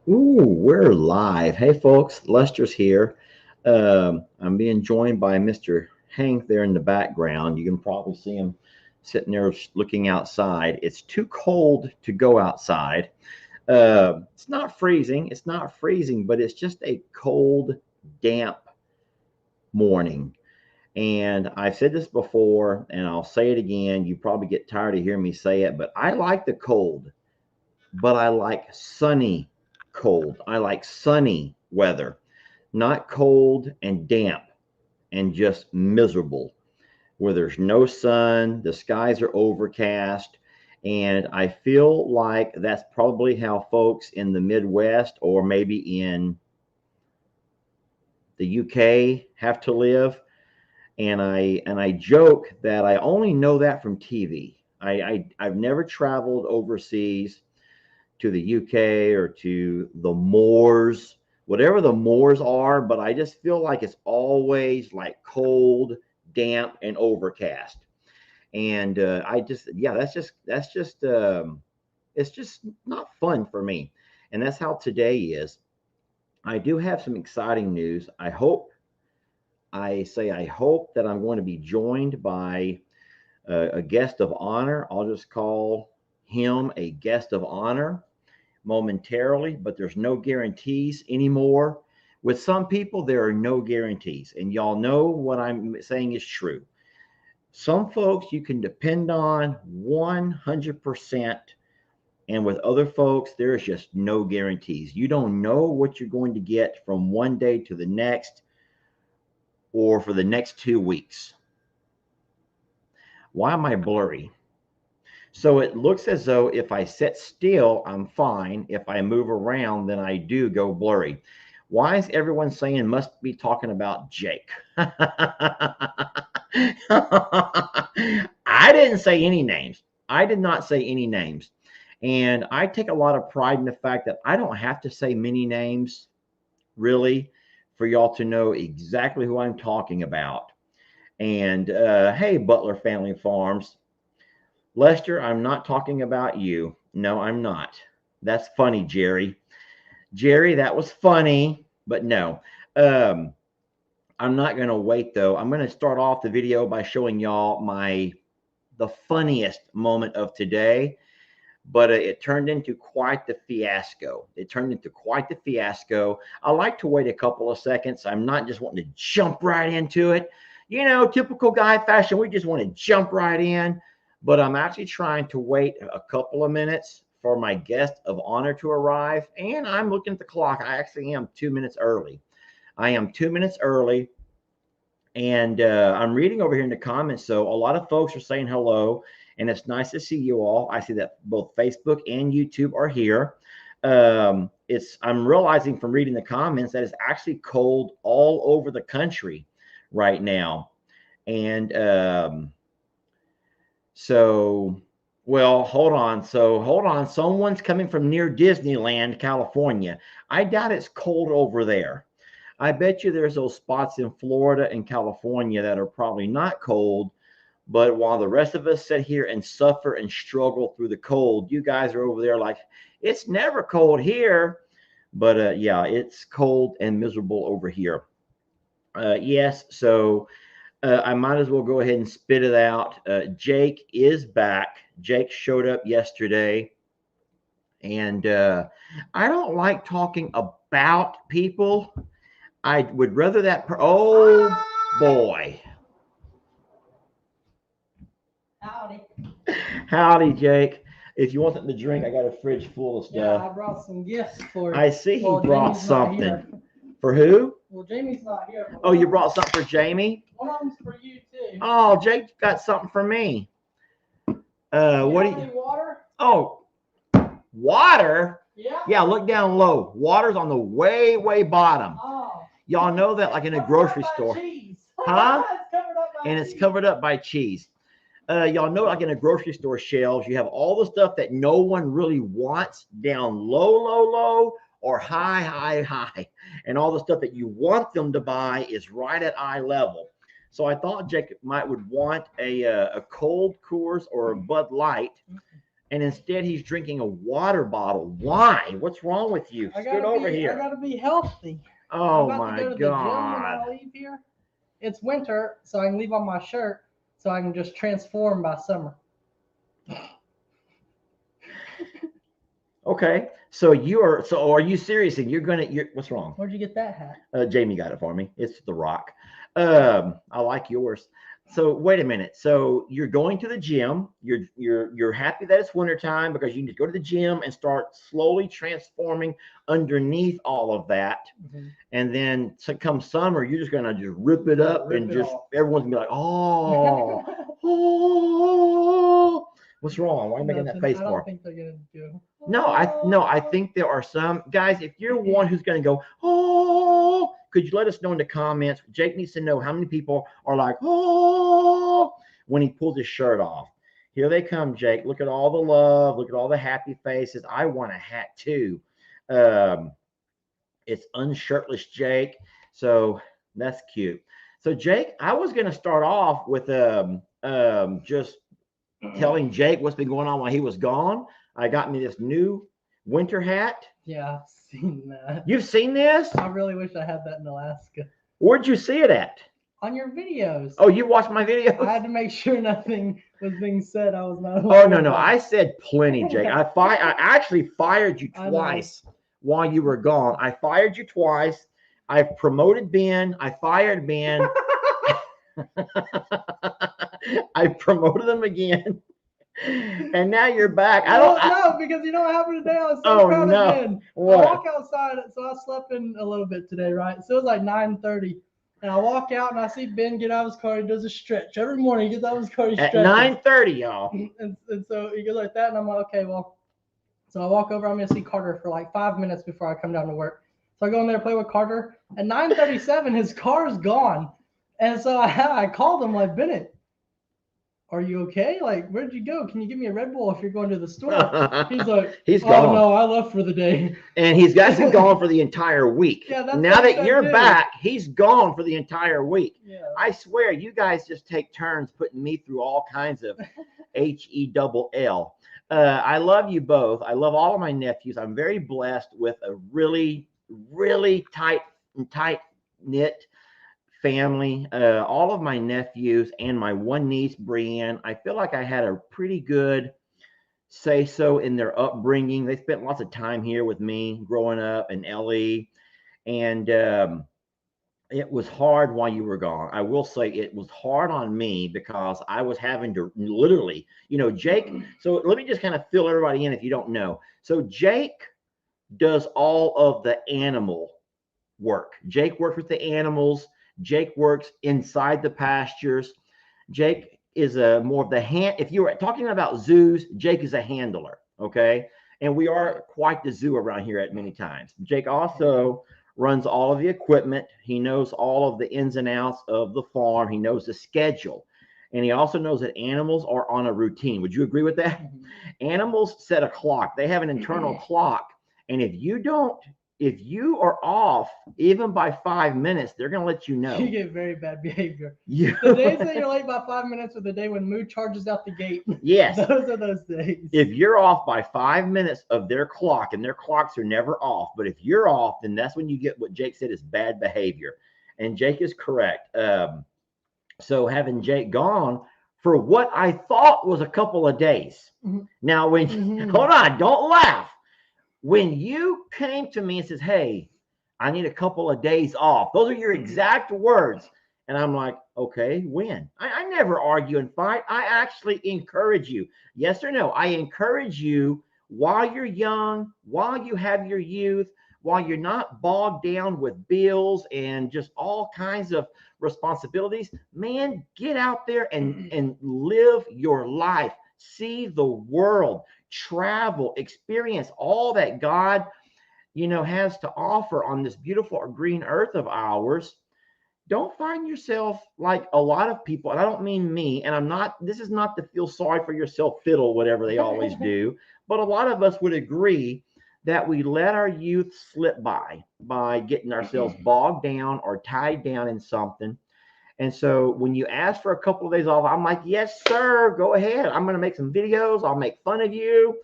Ooh, we're live. Hey, folks, Lester's here. I'm being joined by Mr. Hank there in the background. You can probably see him sitting there looking outside. It's too cold to go outside. It's not freezing. It's not freezing, but it's just a cold, damp morning. And I've said this before, and I'll say it again. You probably get tired of hearing me say it, but I like the cold, but I like sunny cold. I like sunny weather, not cold and damp and just miserable where there's no sun, the skies are overcast. And I feel like that's probably how folks in the Midwest or maybe in the UK have to live. And I joke that I only know that from TV. I've never traveled overseas to the UK or to the moors, whatever the moors are, but I just feel like it's always like cold, damp, and overcast. And yeah, it's just not fun for me. And that's how today is. I do have some exciting news. I hope that I'm going to be joined by a guest of honor. I'll just call him a guest of honor momentarily, but there's no guarantees anymore. With some people, there are no guarantees. And y'all know what I'm saying is true. Some folks you can depend on 100%. And with other folks, there's just no guarantees. You don't know what you're going to get from one day to the next or for the next 2 weeks. Why am I blurry? So it looks as though if I sit still, I'm fine. If I move around, then I do go blurry. Why is everyone saying must be talking about Jake? I didn't say any names. I did not say any names. And I take a lot of pride in the fact that I don't have to say many names, really, for y'all to know exactly who I'm talking about. And hey, Butler Family Farms, Lester, I'm not talking about you. No, I'm not. That's funny, Jerry. Jerry, that was funny, but no. Um, I'm not going to wait though. I'm going to start off the video by showing y'all the funniest moment of today, but it turned into quite the fiasco. It turned into quite the fiasco. I like to wait a couple of seconds. I'm not just wanting to jump right into it. You know, typical guy fashion, we just want to jump right in, but I'm actually trying to wait a couple of minutes for my guest of honor to arrive. And I'm looking at the clock. I actually am 2 minutes early. I am 2 minutes early. And I'm reading over here in the comments. So a lot of folks are saying hello, and it's nice to see you all. I see that both Facebook and YouTube are here. I'm realizing from reading the comments that it's actually cold all over the country right now. And so, well, hold on. So, hold on. Someone's coming from near Disneyland, California. I doubt it's cold over there. I bet you there's those spots in Florida and California that are probably not cold. But while the rest of us sit here and suffer and struggle through the cold, you guys are over there like, it's never cold here. But yeah, it's cold and miserable over here. Yes. So, I might as well go ahead and spit it out. Jake is back. Jake showed up yesterday. And I don't like talking about people. I would rather oh boy. Howdy. Howdy, Jake. If you want something to drink, I got a fridge full of Yeah, stuff. I brought some gifts for you. I see he Well, brought Jamie's not something. here. For who? Well, Jamie's not here. Oh, you brought something for Jamie? One of them's for you too. Oh, Jake got something for me. What do have you? any water? Oh, water? Yeah. Yeah, look down low. Water's on the way bottom. Oh. Y'all know that like in a grocery store. Cheese. Huh? It's covered up by And cheese. it's covered up by cheese. Y'all know like in a grocery store shelves, you have all the stuff that no one really wants down low, or high. And all the stuff that you want them to buy is right at eye level. So I thought Jake would want a cold Coors or a Bud Light. and instead he's drinking a water bottle. Why? What's wrong with you? Scoot over I here. gotta be healthy. I'm Oh about to my go to the gym when God. I leave here. It's winter, so I can leave on my shirt, so I can just transform by summer. Okay. So you are, so are you serious? And you're, what's wrong? Where'd you get that hat? Jamie got it for me. It's The Rock. I like yours. So wait a minute. So you're going to the gym. You're happy that it's wintertime because you need to go to the gym and start slowly transforming underneath all of that. Mhm. And then come summer, you're just gonna just rip it up Rip and it just off. everyone's gonna be like, oh, oh. What's wrong? Why are you making that Nothing. face I don't for? think they're gonna do. No, I think there are some guys. If you're one who's going to go, oh, could you let us know in the comments? Jake needs to know how many people are like, oh, when he pulls his shirt off. Here they come, Jake. Look at all the love. Look at all the happy faces. I want a hat too. Um, it's unshirtless Jake. So that's cute. So Jake, I was going to start off with just telling Jake what's been going on while he was gone. I got me this new winter hat. Yeah, I've seen that. You've seen this? I really wish I had that in Alaska. Where'd you see it at? On your videos. Oh, you watched my videos? I had to make sure nothing was being said. I was not. Oh no, I said plenty, Jake. I actually fired you twice while you were gone. I fired you twice. I promoted Ben. I fired Ben. I promoted him again. And now you're back. I don't know because you know what happened today. I was so Oh, proud no. of Ben. What? I walk outside, so I slept in a little bit today, right? So it was like 9:30, and I walk out and I see Ben get out of his car. He does a stretch every morning. He gets out of his car. He at stretches. 9:30, y'all. And so he goes like that, and I'm like, okay, well. So I walk over. I'm gonna see Carter for like 5 minutes before I come down to work. So I go in there, play with Carter. At 9:37, his car's gone, and so I called him like, Bennett, are you okay? Like, where'd you go? Can you give me a Red Bull if you're going to the store? He's like, he's oh gone. no, I left for the day. And he's actually gone for the entire week. Yeah, that's now what that I you're do. back, he's gone for the entire week. Yeah. I swear, you guys just take turns putting me through all kinds of HELL. I love you both. I love all of my nephews. I'm very blessed with a really, really tight knit family. All of my nephews and my one niece, Brienne. I feel like I had a pretty good say so in their upbringing. They spent lots of time here with me growing up in LE, and it was hard while you were gone. I will say it was hard on me because I was having to literally, Jake. So let me just kind of fill everybody in if you don't know. So Jake does all of the animal work. Jake works with the animals. Jake works inside the pastures. Jake is a more of the hand. If you were talking about zoos, Jake is a handler. Okay. And we are quite the zoo around here at many times. Jake also runs all of the equipment. He knows all of the ins and outs of the farm. He knows the schedule. And he also knows that animals are on a routine. Would you agree with that? Mm-hmm. Animals set a clock. They have an internal clock. And if you are off even by 5 minutes, they're going to let you know. You get very bad behavior. The days that you're late by 5 minutes are the day when Moo charges out the gate. Yes. Those are those days. If you're off by 5 minutes of their clock, and their clocks are never off, but if you're off, then that's when you get what Jake said is bad behavior. And Jake is correct. So having Jake gone for what I thought was a couple of days. Mm-hmm. Now, hold on, don't laugh. When you came to me and says, hey, I need a couple of days off. Those are your exact words. And I'm like, okay, when? I never argue and fight. I actually encourage you. Yes or no? I encourage you while you're young, while you have your youth, while you're not bogged down with bills and just all kinds of responsibilities. Man, get out there and live your life. See the world. Travel, experience all that God, has to offer on this beautiful green earth of ours. Don't find yourself like a lot of people, and I don't mean me, and this is not to feel sorry for yourself fiddle, whatever they always do, but a lot of us would agree that we let our youth slip by getting ourselves bogged down or tied down in something. And so when you ask for a couple of days off, I'm like, yes, sir, go ahead. I'm going to make some videos. I'll make fun of you.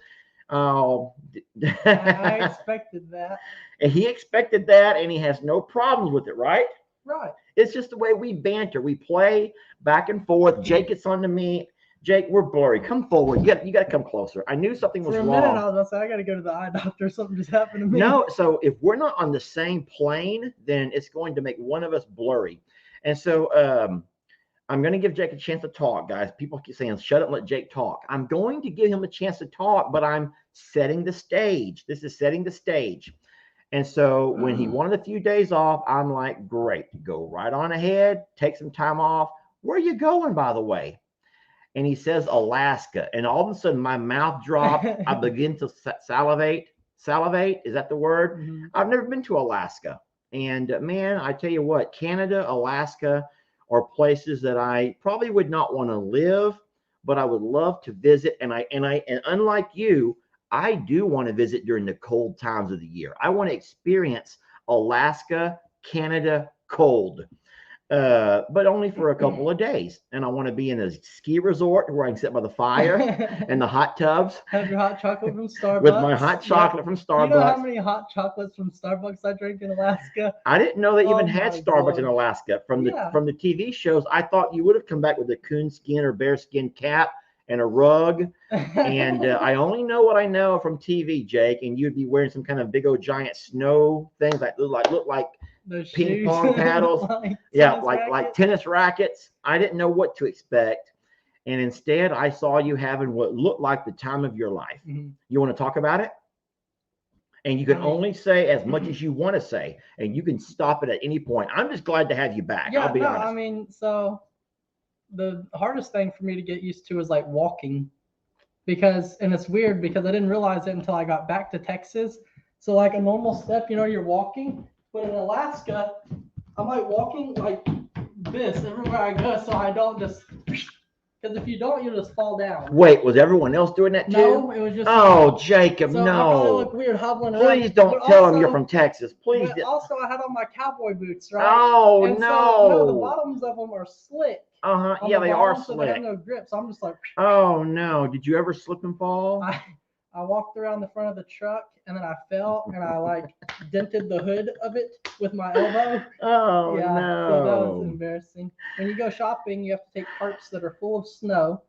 I expected that. And he expected that, and he has no problems with it, right? Right. It's just the way we banter. We play back and forth. Jake gets on to me. Jake, we're blurry. Come forward. You got to come closer. I knew something was For a wrong. minute, I was like, I got to go to the eye doctor. Something just happened to me. No, so if we're not on the same plane, then it's going to make one of us blurry. And so I'm going to give Jake a chance to talk, guys. People keep saying, shut up, let Jake talk. I'm going to give him a chance to talk, but I'm setting the stage. This is setting the stage. And so when he wanted a few days off, I'm like, great, go right on ahead, take some time off. Where are you going, by the way? And he says, Alaska. And all of a sudden, my mouth dropped. I begin to salivate. Salivate, is that the word? Mhm. I've never been to Alaska. And man, I tell you what, Canada, Alaska are places that I probably would not want to live, but I would love to visit. And unlike you, I do want to visit during the cold times of the year. I want to experience Alaska, Canada cold, but only for a couple of days. And I want to be in a ski resort where I can sit by the fire and the hot tubs. Have your hot chocolate from Starbucks. With my hot chocolate from Starbucks. You know how many hot chocolates from Starbucks I drank in Alaska? I didn't know they even had Starbucks God. in Alaska. From the TV shows, I thought you would have come back with a coon skin or bear skin cap and a rug. And I only know what I know from TV, Jake. And you'd be wearing some kind of big old giant snow things that look like those ping pong paddles. like tennis rackets. I didn't know what to expect. And instead, I saw you having what looked like the time of your life. Mm-hmm. You want to talk about it? And you can only say as much as you want to say, and you can stop it at any point. I'm just glad to have you back. Yeah, I'll be honest. I mean, so the hardest thing for me to get used to is like walking, and it's weird because I didn't realize it until I got back to Texas. So like a normal step, you're walking, but in Alaska, I'm like walking like this everywhere I go, so I don't just. Because if you don't, you'll just fall down. Wait, was everyone else doing that too? No, it was just. Oh, Jacob, so no. I probably look weird hobbling around. Please don't tell them you're from Texas. Please. But also, I had on my cowboy boots, right? Oh, and no. So, no, the bottoms of them are slick. Uh-huh. Yeah, they are slick. So they have no grip, so I'm just like. Oh, no. Did you ever slip and fall? I walked around the front of the truck, and then I fell, and I like dented the hood of it with my elbow. Oh, yeah, no. So that was embarrassing. When you go shopping, you have to take carts that are full of snow.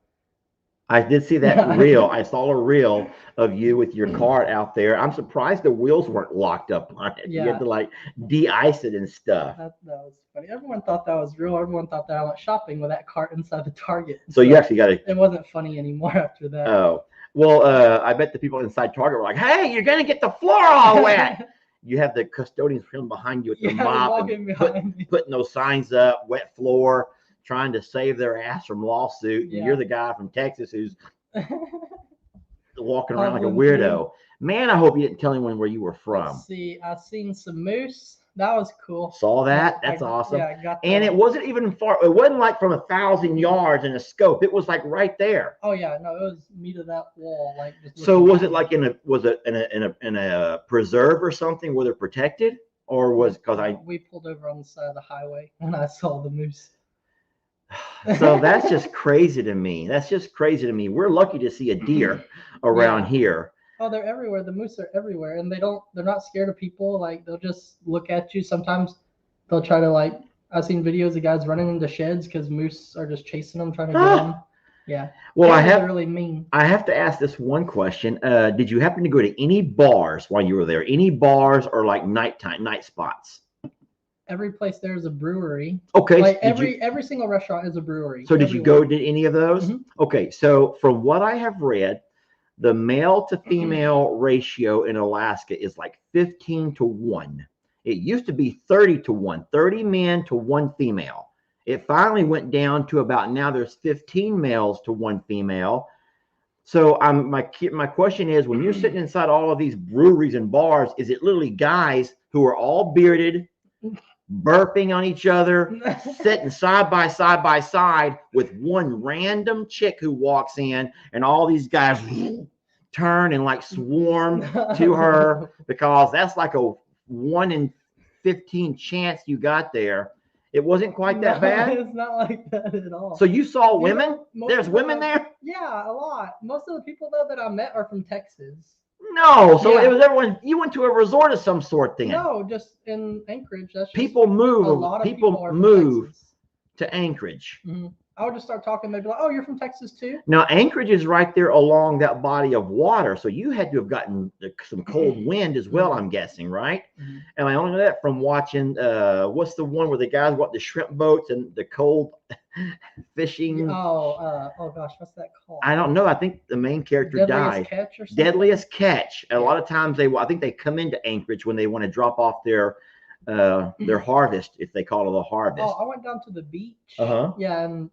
I did see that reel. I saw a reel of you with your cart out there. I'm surprised the wheels weren't locked up on it. Yeah. You had to like de-ice it and stuff. That was funny. Everyone thought that was real. Everyone thought that I went shopping with that cart inside the Target. So you actually got it. It wasn't funny anymore after that. Oh. Well, I bet the people inside Target were like, hey, you're going to get the floor all wet. You have the custodians filming behind you with the mop and putting those signs up, wet floor, trying to save their ass from lawsuit. And you're the guy from Texas who's walking around like a weirdo. Man, I hope you didn't tell anyone where you were from. Let's see, I've seen some moose. That was cool. Saw that? That's awesome. Yeah, I got that. And it wasn't even far. It wasn't like from 1,000 yards in a scope. It was like right there. Oh yeah, no, it was me to that wall. Like. So was it like in a preserve or something where they're protected, or was because we pulled over on the side of the highway when I saw the moose. So that's just crazy to me. That's just crazy to me. We're lucky to see a deer around here. Oh, they're everywhere. The moose are everywhere, and they're not scared of people. Like they'll just look at you. Sometimes they'll try to like. I've seen videos of guys running into sheds because moose are just chasing them, trying to get them. Yeah. Well, really mean. I have to ask this one question. Did you happen to go to any bars while you were there? Any bars or like night spots? Every place there is a brewery. Okay. Like every single restaurant is a brewery. So did you go to any of those? Mm-hmm. Okay. So from what I have read, the male to female ratio in Alaska is like 15-1. It used to be 30-1, 30 men to 1 female. It finally went down to about now there's 15 males to 1 female. So my question is, when you're sitting inside all of these breweries and bars, is it literally guys who are all bearded, burping on each other, sitting side by side with one random chick who walks in, and all these guys turn and like swarm to her because that's like a 1 in 15 chance you got there? It wasn't quite that No, bad. It's not like that at all. So you saw You women? know, most There's of the- women there? Yeah, a lot. Most of the people though that I met are from Texas. No. So Yeah. it was everyone. You went to a resort of some sort then. No, just in Anchorage. That's just People move. a lot of people are move from Texas. to Anchorage. Mm-hmm. I would just start talking. They'd be like, "Oh, you're from Texas too?" Now Anchorage is right there along that body of water, so you had to have gotten some cold wind as well. I'm guessing, right? Mm-hmm. And I only know that from watching. What's the one where the guys go up the shrimp boats and the cold fishing? Oh gosh, what's that called? I don't know. I think the main character Deadliest died. Catch or something? Deadliest Catch. A Yeah. lot of times I think they come into Anchorage when they want to drop off their harvest, if they call it a harvest. Oh, I went down to the beach. Uh-huh. Yeah, and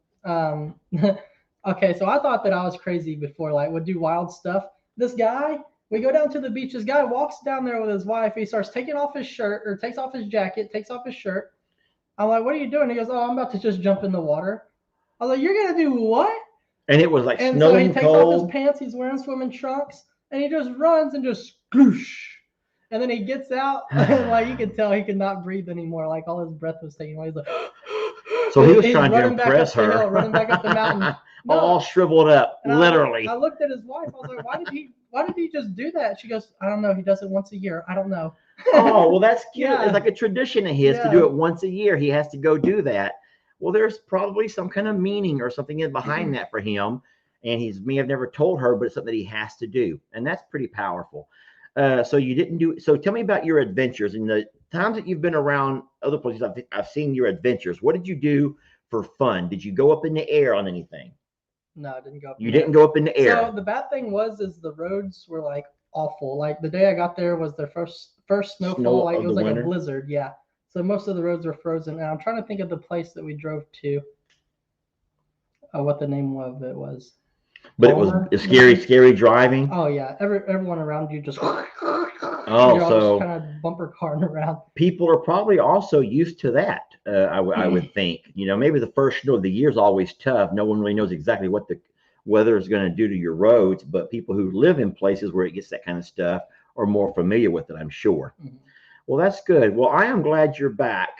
okay, so I thought that I was crazy before, like would do wild stuff. This guy, we go down to the beach. This guy walks down there with his wife. He starts taking off his shirt, or takes off his jacket, takes off his shirt. I'm like, "What are you doing?" He goes, "Oh, I'm about to just jump in the water." I was like, "You're gonna do what?" And it was like And so he snowing takes off his cold. pants. He's wearing swimming trunks, and he just runs and just sploosh. And then he gets out, and like you can tell he could not breathe anymore. Like all his breath was taken away. He's like, So he was he's trying to running back impress up the her. hill, running back up the mountain. No. All shriveled up, And literally. I looked at his wife. I was like, why did he just do that? She goes, I don't know. He does it once a year. I don't know. Oh, well, that's cute. Yeah. It's like a tradition of his to Yeah. do it once a year. He has to go do that. Well, there's probably some kind of meaning or something in behind that for him. And he may have never told her, but it's something that he has to do. And that's pretty powerful. So you didn't do. So tell me about your adventures and the times that you've been around other places. I've seen your adventures. What did you do for fun? Did you go up in the air on anything? No, I didn't go up. You didn't go up in the air. So the bad thing is the roads were like awful. Like the day I got there was their first snowfall. Snow Like of it was the like winter? a blizzard. Yeah. So most of the roads were frozen. And I'm trying to think of the place that we drove to. What the name of it was. But it was scary driving. Oh yeah, everyone around you just. Oh, you're all so just kind of bumper carting around. people are probably also used to that. I would think. You know, maybe the first snow of the year is always tough. No one really knows exactly what the weather is going to do to your roads, but people who live in places where it gets that kind of stuff are more familiar with it, I'm sure. Mm-hmm. Well, that's good. Well, I am glad you're back.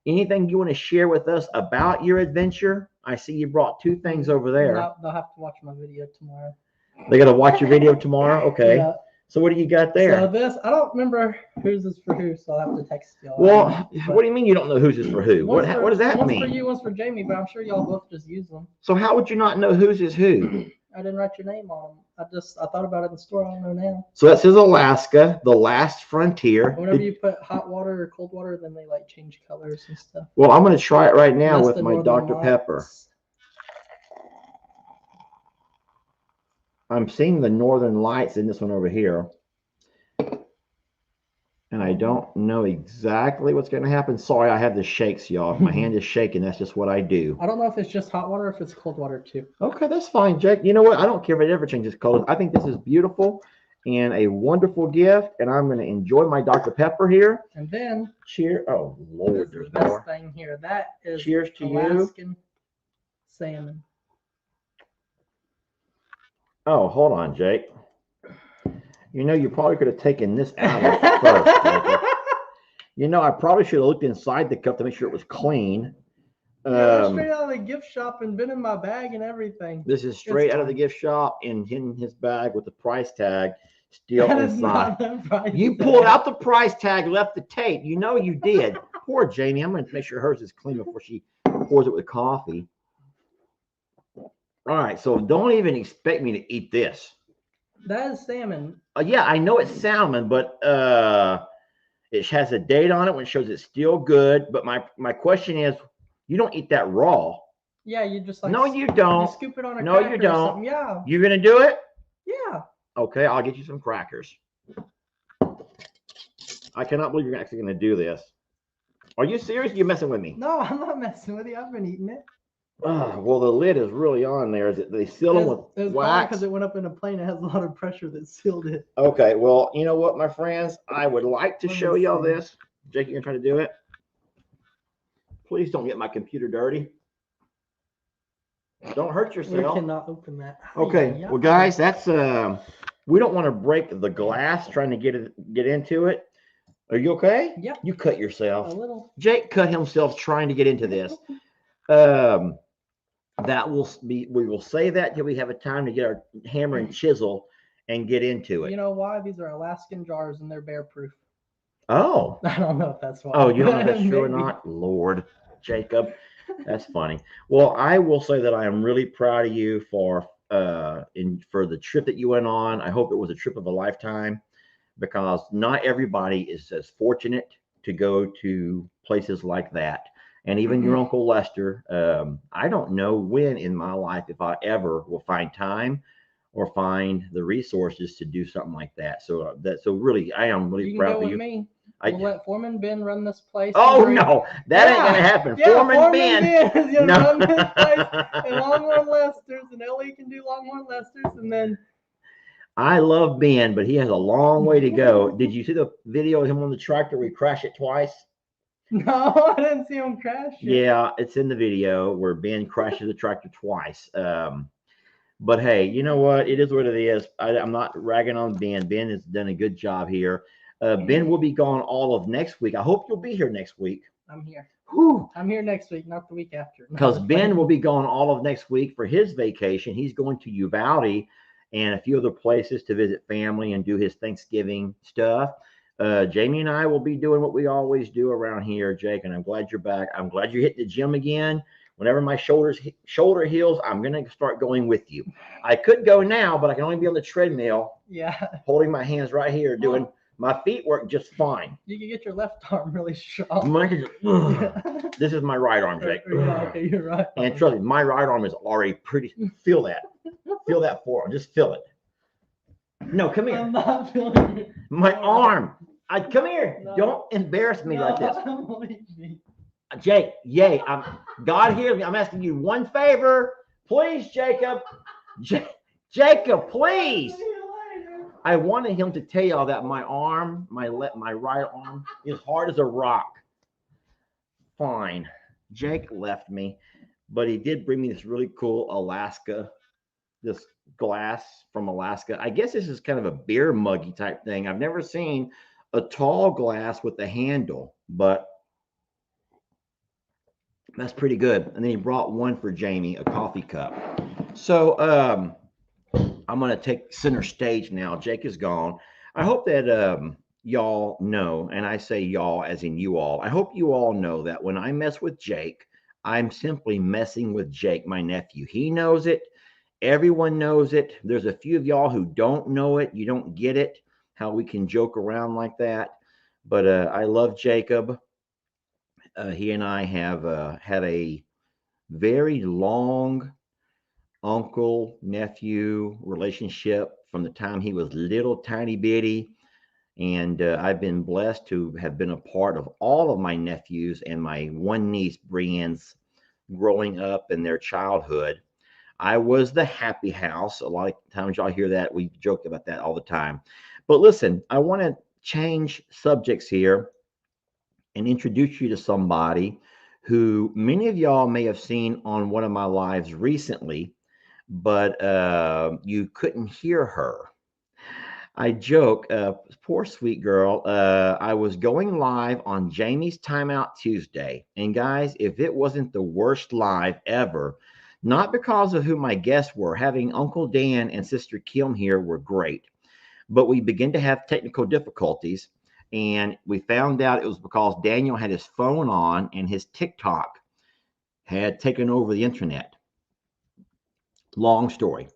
Anything you want to share with us about your adventure? I see you brought two things over there. They'll have to watch my video tomorrow. They got to watch your video tomorrow? Okay. Yeah. So what do you got there? So this, I don't remember whose is for who, so I'll have to text y'all. Well, what do you mean you don't know whose is for who? What does that mean? One's for you, one's for Jamie, but I'm sure y'all both just use them. So how would you not know whose is who? I didn't write your name on them. I thought about it in the store. I don't know now. So that says Alaska, the last frontier. Whenever you put hot water or cold water, then they like change colors and stuff. Well, I'm going to try it right now That's with the my Northern Dr. Lights. Pepper. I'm seeing the Northern Lights in this one over here. And I don't know exactly what's going to happen. Sorry, I have the shakes, y'all. If my hand is shaking, that's just what I do. I don't know if it's just hot water or if it's cold water too. Okay, that's fine, Jake. You know what? I don't care if it ever changes colors. I think this is beautiful and a wonderful gift. And I'm going to enjoy my Dr. Pepper here. And then, Cheers. Oh, Lord, the there's best more. thing here. That is Cheers to you. Alaskan salmon. Oh, hold on, Jake. You know, you probably could have taken this out first. Jake. You know, I probably should have looked inside the cup to make sure it was clean. Yeah, straight out of the gift shop and been in my bag and everything. This is straight out of the gift shop and in his bag with the price tag still That is inside. not the price You tag. pulled out the price tag, left the tape. You know you did. Poor Jamie. I'm going to make sure hers is clean before she pours it with coffee. All right, so don't even expect me to eat this. That is salmon. Yeah, I know it's salmon, but it has a date on it when it shows it's still good. But my question is, you don't eat that raw. Yeah, you just like No, you don't. You scoop it on a No, you cracker or don't. something. Yeah. You gonna do it? Yeah. Okay, I'll get you some crackers. I cannot believe you're actually gonna do this. Are you serious? You're messing with me. No, I'm not messing with you. I've been eating it. Well, the lid is really on there. Is it? They seal them with wax? Because it went up in a plane. It has a lot of pressure that sealed it. Okay, well, you know what, my friends? I would like to Let me show y'all see. this. Jake, you gonna try to do it? Please don't get my computer dirty. Don't hurt We yourself. cannot open that. Okay, Yeah. well, guys, that's we don't want to break the glass trying to get into it. Are you okay? Yeah. You cut A yourself. little. Jake cut himself trying to get into this. Um, that will be. We will say that till we have a time to get our hammer and chisel and get into You it. know why? These are Alaskan jars and they're bear proof. Oh, I don't know if that's why. oh, you don't know if that's true or Maybe. not, Lord, Jacob. That's funny. Well, I will say that I am really proud of you for the trip that you went on. I hope it was a trip of a lifetime because not everybody is as fortunate to go to places like that. And even your Uncle Lester, I don't know when in my life if I ever will find time or find the resources to do something like that. So really, I am really You can proud go for with you. me. We'll I let Foreman Ben run this place and Oh bring. no, that ain't gonna Yeah, happen. yeah. Foreman Foreman Ben. Ben is gonna No. run this place, and Longhorn Lester's, and Ellie can do Longhorn Lester's, and then. I love Ben, but he has a long way to go. Did you see the video of him on the tractor where he crashed it twice? No, I didn't see him crash it. Yeah, it's in the video where Ben crashes the tractor twice. But hey, you know what? It is what it is. I'm not ragging on Ben. Ben has done a good job here. Ben will be gone all of next week. I hope you'll be here next week. I'm here. Whew. I'm here next week, not the week after. No, Because just Ben playing. will be gone all of next week for his vacation. He's going to Uvalde and a few other places to visit family and do his Thanksgiving stuff. Jamie and I will be doing what we always do around here, Jake, and I'm glad you're back. I'm glad you're hitting the gym again. Whenever my shoulder heals, I'm going to start going with you. I could go now, but I can only be on the treadmill, Yeah. holding my hands right here, doing my feet work just fine. You can get your left arm really strong. Mine Yeah. This is my right arm, Jake. Yeah, okay, you're right. And trust me, my right arm is already pretty. Feel that. Feel that forearm. Just feel it. No, come here. I'm not feeling it. My arm. Come here. No. Don't embarrass me like this. Leave me. Jake, yay. God hears me. I'm asking you one favor. Please, Jacob. Jacob, please. See you later. I wanted him to tell y'all that my arm, my right arm, is hard as a rock. Fine. Jake left me, but he did bring me this really cool this glass from Alaska. I guess this is kind of a beer muggy type thing. I've never seen a tall glass with a handle, but that's pretty good. And then he brought one for Jamie, a coffee cup. So I'm going to take center stage now. Jake is gone. I hope that y'all know, and I say y'all as in you all, I hope you all know that when I mess with Jake, I'm simply messing with Jake, my nephew. He knows it. Everyone knows it. There's a few of y'all who don't know it. You don't get it, how we can joke around like that. But I love Jacob. He and I have had a very long uncle nephew relationship from the time he was little tiny bitty. And I've been blessed to have been a part of all of my nephews and my one niece, Brienne's, growing up in their childhood. I was the happy house. A lot of times y'all hear that. We joke about that all the time. But listen, I want to change subjects here and introduce you to somebody who many of y'all may have seen on one of my lives recently, but you couldn't hear her. I joke, poor sweet girl. I was going live on Jamie's Timeout Tuesday. And guys, if it wasn't the worst live ever, not because of who my guests were, having Uncle Dan and Sister Kim here were great, but we began to have technical difficulties. And we found out it was because Daniel had his phone on and his TikTok had taken over the internet. Long story.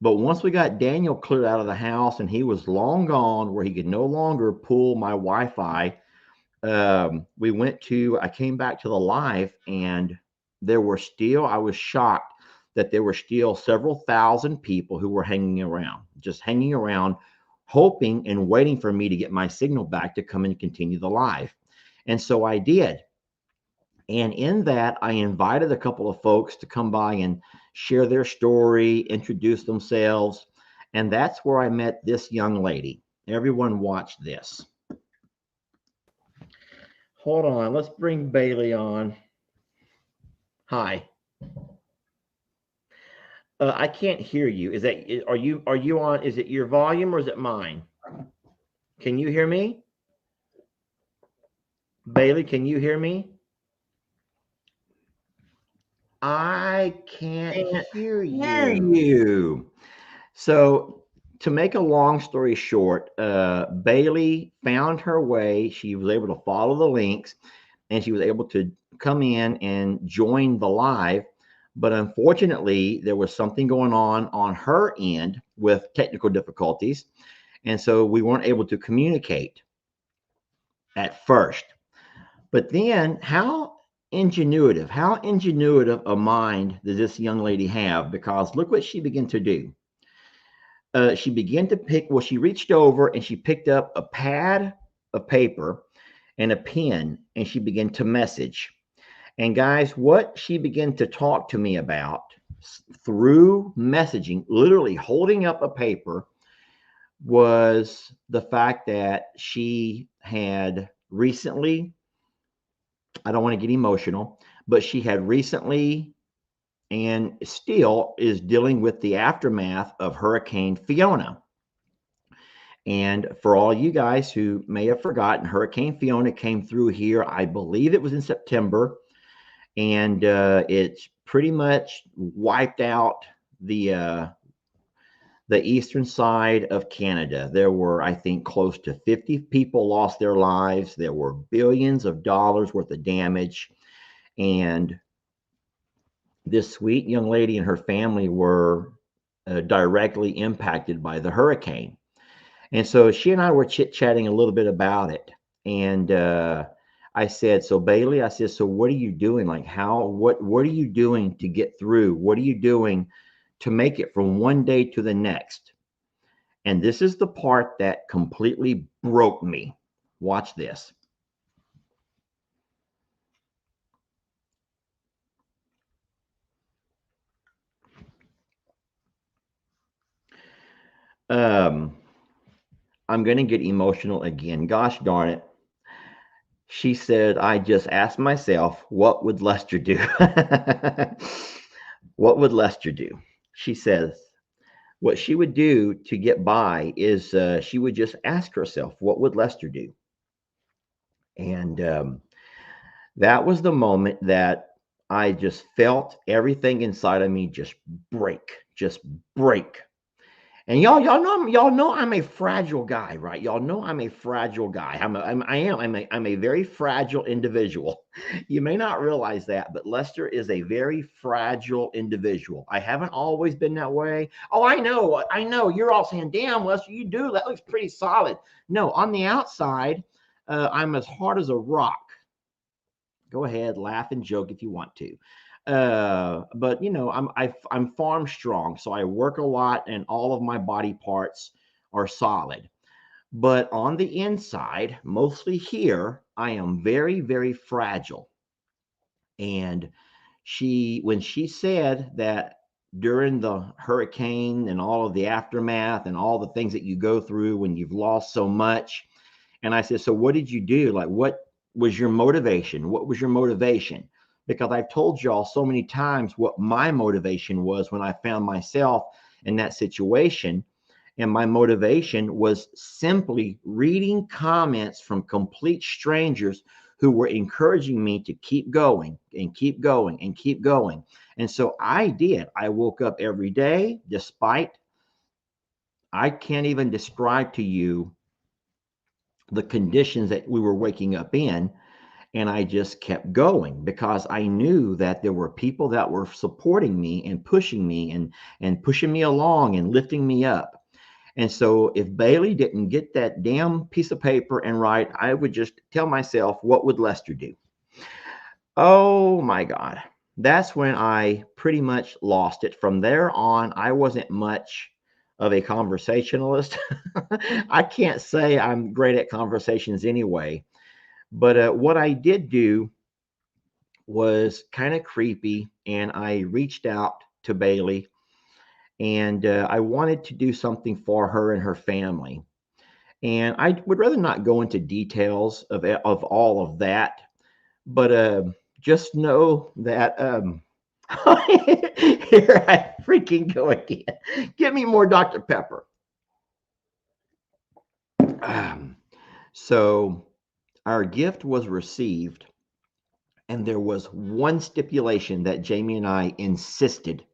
But once we got Daniel cleared out of the house and he was long gone where he could no longer pull my Wi-Fi, I came back to the live and I was shocked that there were still several thousand people who were just hanging around, hoping and waiting for me to get my signal back to come and continue the live. And so I did. And in that, I invited a couple of folks to come by and share their story, introduce themselves. And that's where I met this young lady. Everyone watch this. Hold on. Let's bring Bailey on. Hi. I can't hear you. Are you on? Is it your volume or is it mine? Can you hear me? Bailey, can you hear me? I can't Can't hear hear you. So, to make a long story short, Bailey found her way. She was able to follow the links and she was able to come in and join the live. But unfortunately, there was something going on her end with technical difficulties. And so we weren't able to communicate at first. But then, how ingenuitive a mind does this young lady have? Because look what she began to do. She began to pick, well, she reached over and she picked up a pad of paper and a pen and she began to message. And guys, what she began to talk to me about through messaging, literally holding up a paper, was the fact that she had recently, I don't want to get emotional, but she had recently and still is dealing with the aftermath of Hurricane Fiona. And for all you guys who may have forgotten, Hurricane Fiona came through here. I believe it was in September, and it's pretty much wiped out the eastern side of Canada. There were, I think, close to 50 people lost their lives. There were billions of dollars worth of damage, and this sweet young lady and her family were directly impacted by the hurricane. And so she and I were chit chatting a little bit about it. And I said, so Bailey, I said, so what are you doing? Like, what are you doing to get through? What are you doing to make it from one day to the next? And this is the part that completely broke me. Watch this. Um, I'm going to get emotional again. Gosh darn it. She said, I just asked myself, what would Lester do? What would Lester do? She says, what she would do to get by is she would just ask herself, what would Lester do? And that was the moment that I just felt everything inside of me just break. And y'all know I'm a fragile guy, right? Y'all know I'm a fragile guy. I'm a very fragile individual. You may not realize that, but Lester is a very fragile individual. I haven't always been that way. Oh, I know. You're all saying, "Damn, Lester, you do. That looks pretty solid." No, on the outside, I'm as hard as a rock. Go ahead, laugh and joke if you want to. But I'm farm strong, so I work a lot, and all of my body parts are solid. But on the inside, mostly here, I am very, very fragile. And when she said that during the hurricane and all of the aftermath and all the things that you go through when you've lost so much, and I said, so what did you do? Like, what was your motivation? What was your motivation? Because I've told y'all so many times what my motivation was when I found myself in that situation. And my motivation was simply reading comments from complete strangers who were encouraging me to keep going and keep going and keep going. And so I did. I woke up every day, despite, I can't even describe to you the conditions that we were waking up in. And I just kept going because I knew that there were people that were supporting me and pushing me and pushing me along and lifting me up. And so if Bailey didn't get that damn piece of paper and write, I would just tell myself, what would Lester do? Oh my God. That's when I pretty much lost it. From there on, I wasn't much of a conversationalist. I can't say I'm great at conversations anyway. But what I did do was kind of creepy, and I reached out to Bailey, and I wanted to do something for her and her family. And I would rather not go into details of all of that, but just know that here I freaking go again. Give me more Dr. Pepper. Um, so Our gift was received, and there was one stipulation that Jamie and I insisted.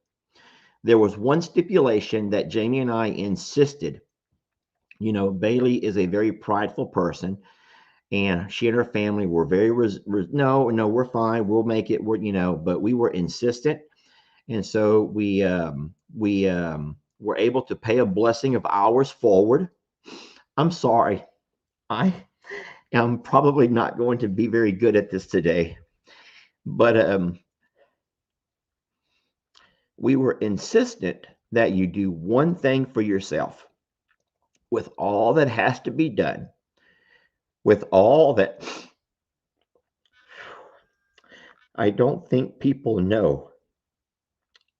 There was one stipulation that Jamie and I insisted. You know, Bailey is a very prideful person, and she and her family were very no, we're fine, we'll make it. But we were insistent, and so we were able to pay a blessing of ours forward. I'm sorry, I am probably not going to be very good at this today, but we were insistent that you do one thing for yourself with all that has to be done, with all that. I don't think people know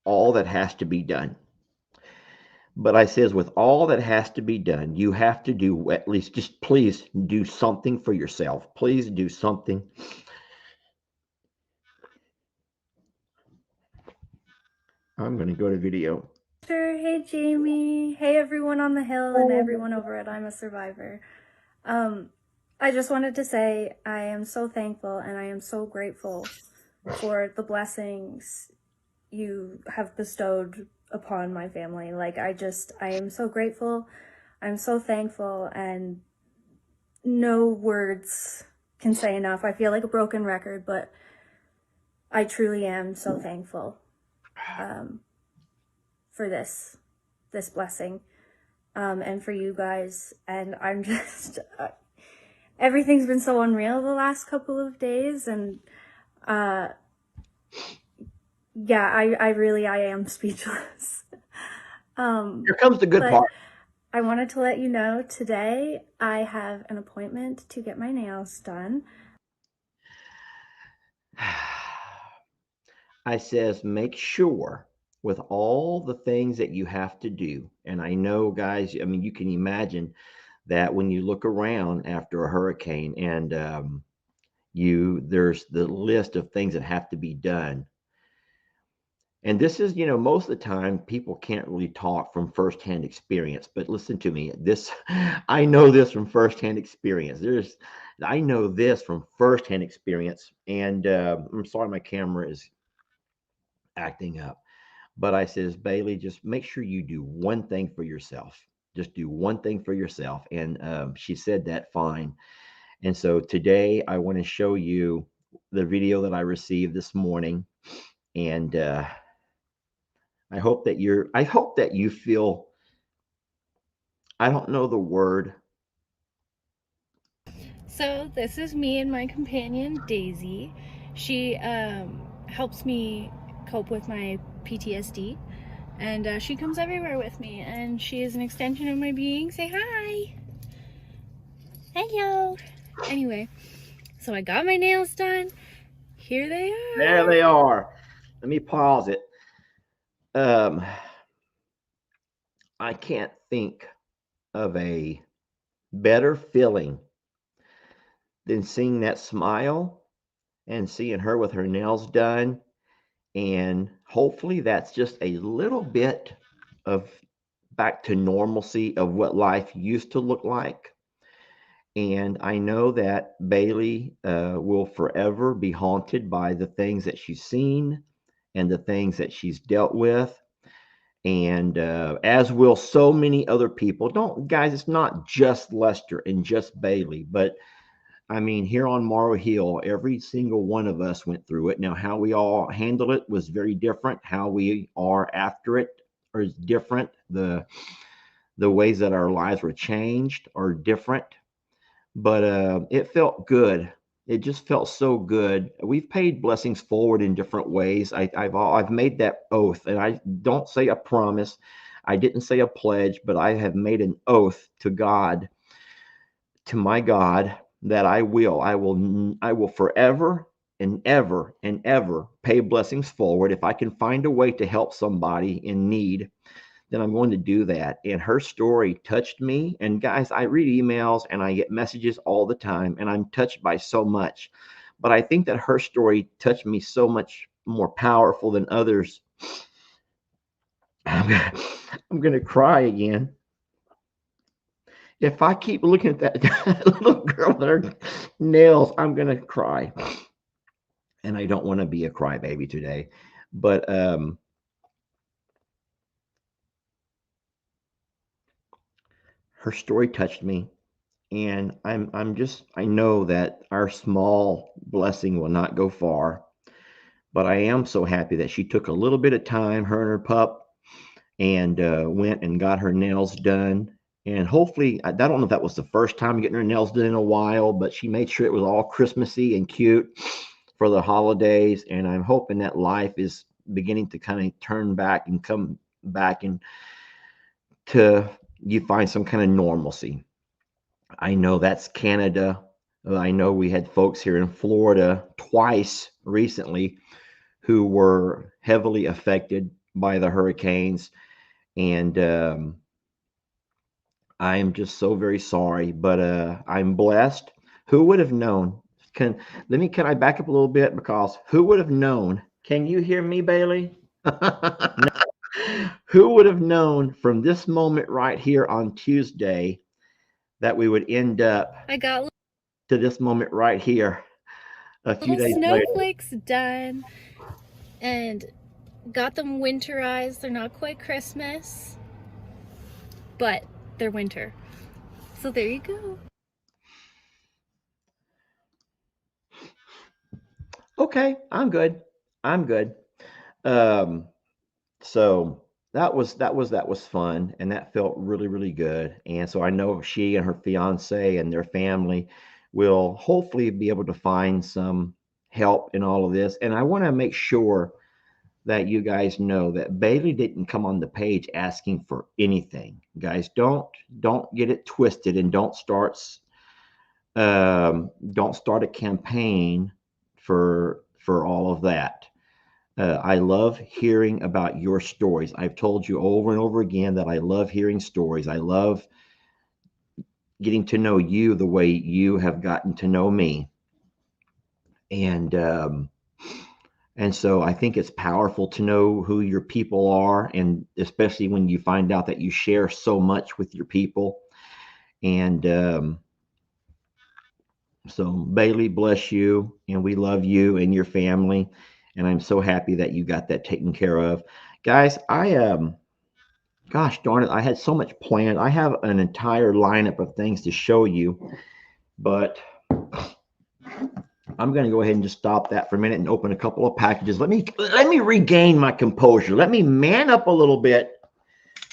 all that has to be done. But I says, with all that has to be done, you have to do at least, just please do something for yourself. Please do something. I'm going to go to video. Sure. Hey, Jamie. Hey, everyone on the hill and everyone over at I'm a Survivor. I just wanted to say I am so thankful and I am so grateful for the blessings you have bestowed upon my family. Like, I am so grateful. I'm so thankful, and no words can say enough. I feel like a broken record, but I truly am so thankful for this blessing, and for you guys. And I'm just, everything's been so unreal the last couple of days, and yeah, I am speechless. Here comes the good part. I wanted to let you know today I have an appointment to get my nails done. I says, make sure with all the things that you have to do. And I know, guys, I mean, you can imagine that when you look around after a hurricane and there's the list of things that have to be done. And this is, most of the time people can't really talk from firsthand experience, but listen to me. I know this from firsthand experience. I know this from firsthand experience. And I'm sorry, my camera is acting up. But I says, Bailey, just make sure you do one thing for yourself. Just do one thing for yourself. And she said that fine. And so today I want to show you the video that I received this morning. And I hope that you feel, I don't know the word. So this is me and my companion, Daisy. She helps me cope with my PTSD, and she comes everywhere with me, and she is an extension of my being. Say hi. Hello. Anyway, so I got my nails done. Here they are. There they are. Let me pause it. I can't think of a better feeling than seeing that smile and seeing her with her nails done. And hopefully that's just a little bit of back to normalcy of what life used to look like. And I know that Bailey will forever be haunted by the things that she's seen and the things that she's dealt with. And as will so many other people. Don't, guys, it's not just Lester and just Bailey, but I mean, here on Morrow Hill, every single one of us went through it. Now, how we all handled it was very different. How we are after it is different. The ways that our lives were changed are different. But it felt good. It just felt so good. We've paid blessings forward in different ways. I've made that oath, and I don't say a promise. I didn't say a pledge, but I have made an oath to God, to my God, that I will forever and ever pay blessings forward. If I can find a way to help somebody in need, then I'm going to do that. And her story touched me. And guys, I read emails and I get messages all the time, and I'm touched by so much. But I think that her story touched me so much more powerful than others. I'm going to cry again. If I keep looking at that little girl there, Nails, I'm gonna cry. And I don't want to be a crybaby today. But her story touched me. And I know that our small blessing will not go far. But I am so happy that she took a little bit of time, her and her pup, and went and got her nails done. And hopefully, I don't know if that was the first time getting her nails done in a while, but she made sure it was all Christmassy and cute for the holidays. And I'm hoping that life is beginning to kind of turn back and come back and to you find some kind of normalcy. I know that's Canada. I know we had folks here in Florida twice recently who were heavily affected by the hurricanes. And I'm just so very sorry, but I'm blessed. Who would have known? Can I back up a little bit, because who would have known? Can you hear me, Bailey? Who would have known from this moment right here on Tuesday that we would end up I got to this moment right here a few little days later? snowflakes done and got them winterized. They're not quite Christmas, but they're winter. So there you go. Okay, I'm good. I'm good. Um, so that was fun, and that felt really really good. And so I know she and her fiance and their family will hopefully be able to find some help in all of this. And I want to make sure that you guys know that Bailey didn't come on the page asking for anything. Guys, don't get it twisted, and don't start a campaign for all of that. I love hearing about your stories. I've told you over and over again that I love hearing stories. I love getting to know you the way you have gotten to know me. And and so I think it's powerful to know who your people are, and especially when you find out that you share so much with your people. And so Bailey, bless you, and we love you and your family. And I'm so happy that you got that taken care of. Guys, gosh darn it, I had so much planned. I have an entire lineup of things to show you, but I'm going to go ahead and just stop that for a minute and open a couple of packages. Let me regain my composure. Let me man up a little bit.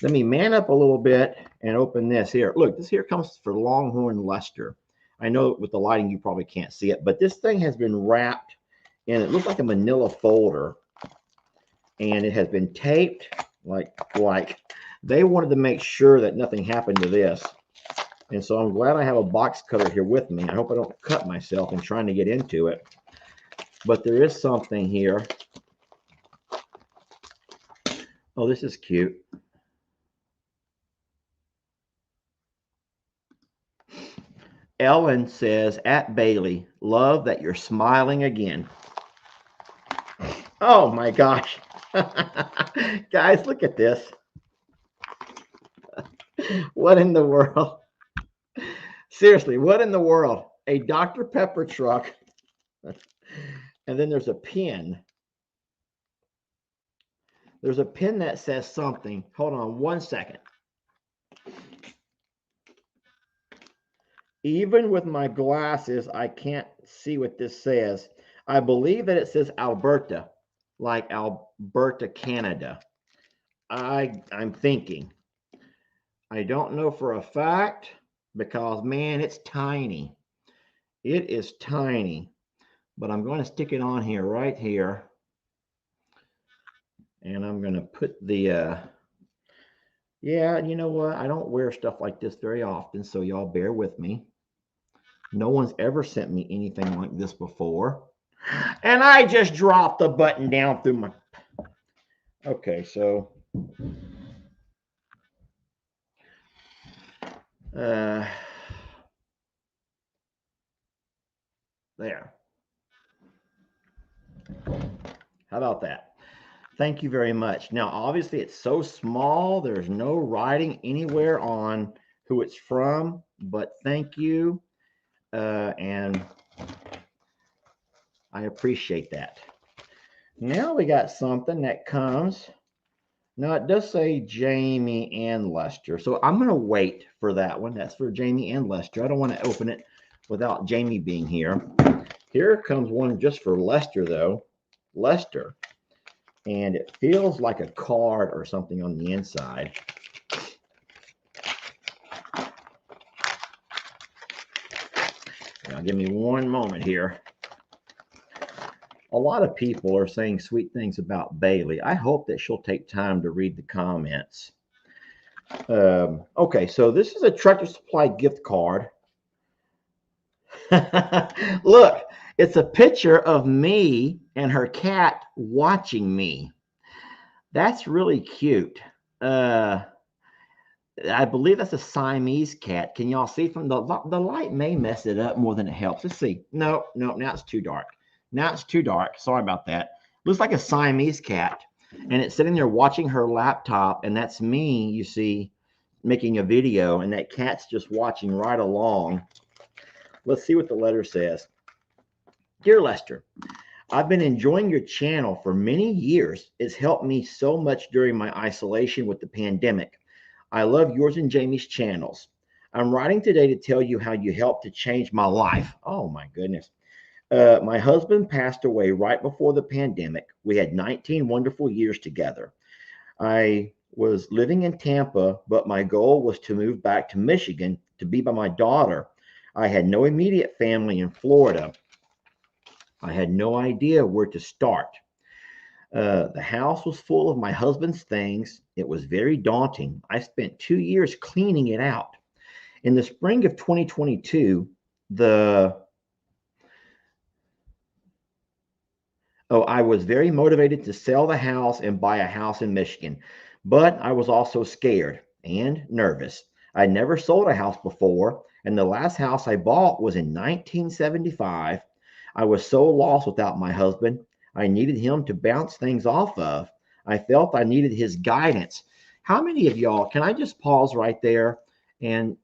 Let me man up a little bit and open this here. Look, this here comes for Longhorn Lester. I know with the lighting you probably can't see it, but this thing has been wrapped in, it looks like a manila folder, and it has been taped like they wanted to make sure that nothing happened to this. And so I'm glad I have a box cutter here with me. I hope I don't cut myself in trying to get into it. But there is something here. Oh, this is cute. Ellen says, at Bailey, love that you're smiling again. Oh my gosh. Guys, look at this. What in the world? Seriously, what in the world? A Dr. Pepper truck. And then there's a pin. There's a pin that says something. Hold on one second. Even with my glasses, I can't see what this says. I believe that it says Alberta, like Alberta, Canada. I'm thinking. I don't know for a fact, because man, it's tiny. It is tiny. But I'm going to stick it on here, right here. And I'm going to put the, yeah, you know what? I don't wear stuff like this very often, so y'all bear with me. No one's ever sent me anything like this before. And I just dropped the button down through my... Okay, so... there. How about that? Thank you very much. Now, obviously, it's so small. There's no writing anywhere on who it's from, but thank you. And I appreciate that. Now we got something that comes. Now it does say Jamie and Lester. So I'm going to wait for that one. That's for Jamie and Lester. I don't want to open it without Jamie being here. Here comes one just for Lester, though. Lester. And it feels like a card or something on the inside. Now, give me one moment here. A lot of people are saying sweet things about Bailey. I hope that she'll take time to read the comments. Okay, so this is a Tractor Supply gift card. Look, it's a picture of me and her cat watching me. That's really cute. I believe that's a Siamese cat. Can y'all see from the light may mess it up more than it helps. Let's see. No, now it's too dark. Now it's too dark. Sorry about that. Looks like a Siamese cat. And it's sitting there watching her laptop. And that's me, you see, making a video. And that cat's just watching right along. Let's see what the letter says. Dear Lester, I've been enjoying your channel for many years. It's helped me so much during my isolation with the pandemic. I love yours and Jamie's channels. I'm writing today to tell you how you helped to change my life. Oh my goodness. My husband passed away right before the pandemic. We had 19 wonderful years together. I was living in Tampa, but my goal was to move back to Michigan to be by my daughter. I had no immediate family in Florida. I had no idea where to start. The house was full of my husband's things. It was very daunting. I spent 2 years cleaning it out. In the spring of 2022, I was very motivated to sell the house and buy a house in Michigan, but I was also scared and nervous. I never sold a house before, and the last house I bought was in 1975. I was so lost without my husband. I needed him to bounce things off of. I felt I needed his guidance. How many of y'all, can I just pause right there and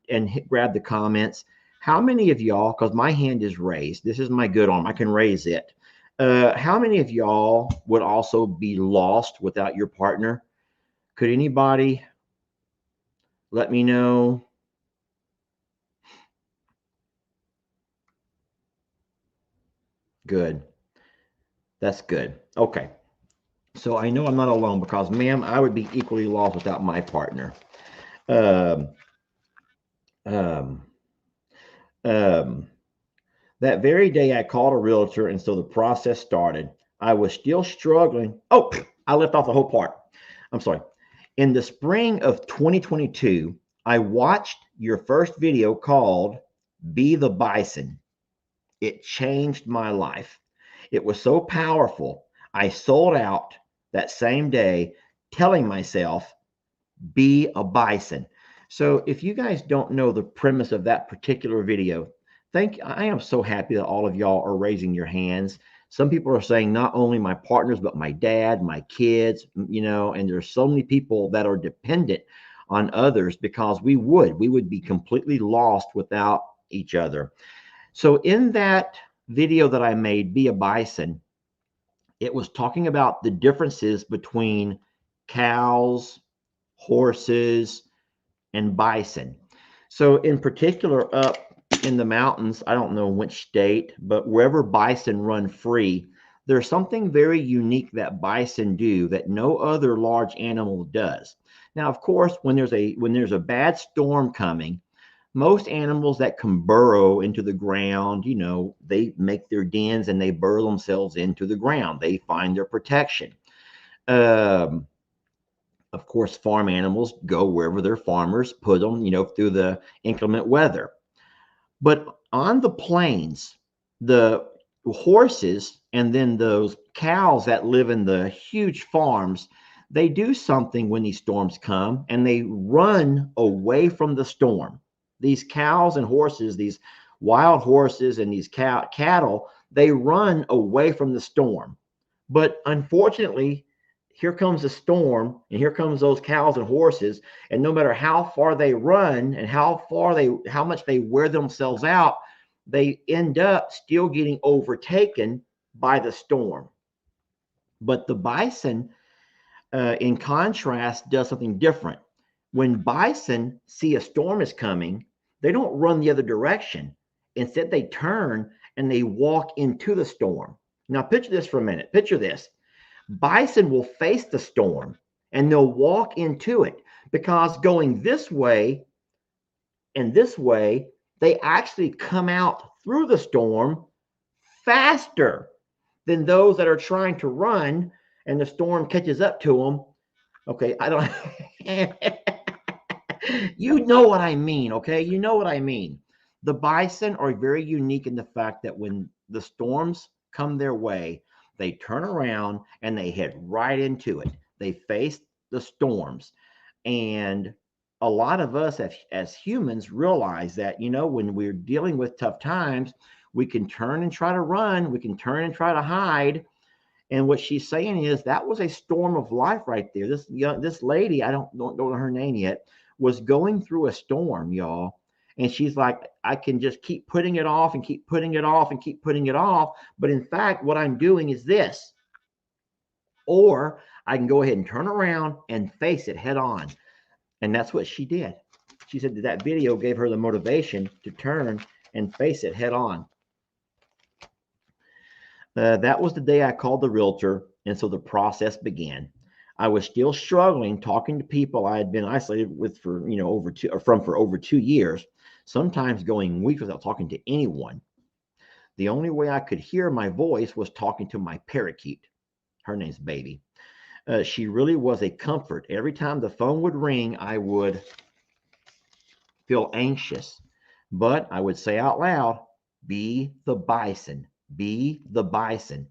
grab the comments? How many of y'all, because my hand is raised, this is my good arm, I can raise it. How many of y'all would also be lost without your partner? Could anybody let me know? Good. That's good. Okay. So I know I'm not alone because, ma'am, I would be equally lost without my partner. That very day I called a realtor, and so the process started. I was still struggling. Oh, I left off the whole part. I'm sorry. In the spring of 2022, I watched your first video called Be the Bison. It changed my life. It was so powerful. I sold out that same day, telling myself, be a bison. So if you guys don't know the premise of that particular video, I am so happy that all of y'all are raising your hands. Some people are saying not only my partners, but my dad, my kids, and there's so many people that are dependent on others because we would be completely lost without each other. So in that video that I made, Be a Bison, it was talking about the differences between cows, horses, and bison. So in particular, up in the mountains, I don't know which state, but wherever bison run free, there's something very unique that bison do that no other large animal does. Now, of course, when there's a bad storm coming, most animals that can burrow into the ground, they make their dens and they burrow themselves into the ground. They find their protection. Of course, farm animals go wherever their farmers put them, through the inclement weather. But on the plains, the horses and then those cows that live in the huge farms, they do something when these storms come, and they run away from the storm. These cows and horses, these wild horses and these cattle, they run away from the storm. But unfortunately, here comes a storm, and here comes those cows and horses, and no matter how far they run and how much they wear themselves out, they end up still getting overtaken by the storm. But the bison, in contrast, does something different. When bison see a storm is coming, they don't run the other direction. Instead, they turn and they walk into the storm. Now, picture this for a minute. Picture this. Bison will face the storm and they'll walk into it, because going this way and this way, they actually come out through the storm faster than those that are trying to run and the storm catches up to them. Okay, I don't. You know what I mean, okay? You know what I mean. The bison are very unique in the fact that when the storms come their way, they turn around and they head right into it. They face the storms. And a lot of us as humans realize that, when we're dealing with tough times, we can turn and try to run, we can turn and try to hide. And what she's saying is that was a storm of life right there. This lady, I don't know her name yet, was going through a storm, y'all. And she's like, I can just keep putting it off and keep putting it off and keep putting it off. But in fact, what I'm doing is this. Or I can go ahead and turn around and face it head on. And that's what she did. She said that video gave her the motivation to turn and face it head on. That was the day I called the realtor, and so the process began. I was still struggling talking to people I had been isolated with for over 2 years, sometimes going weeks without talking to anyone. The only way I could hear my voice was talking to my parakeet. Her name's Baby. She really was a comfort. Every time the phone would ring, I would feel anxious, but I would say out loud, "Be the bison. Be the bison."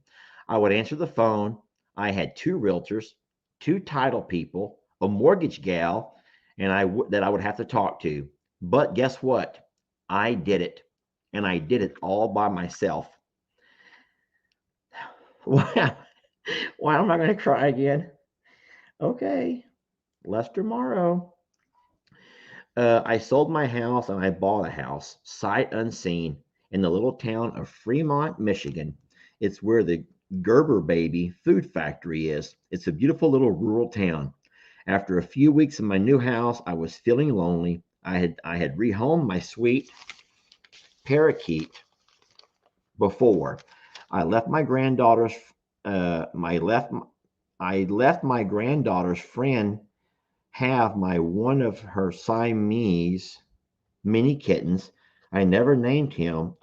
I would answer the phone. I had 2 realtors, 2 title people, a mortgage gal, and that I would have to talk to. But guess what? I did it, and I did it all by myself. Wow. Why am I going to cry again? Okay. Lester Morrow. I sold my house and I bought a house, sight unseen, in the little town of Fremont, Michigan. It's where the Gerber Baby food factory is. It's a beautiful little rural town. After a few weeks in my new house, I was feeling lonely. I had rehomed my sweet parakeet before. I left my granddaughter's I left my granddaughter's friend have one of her Siamese mini kittens. I named him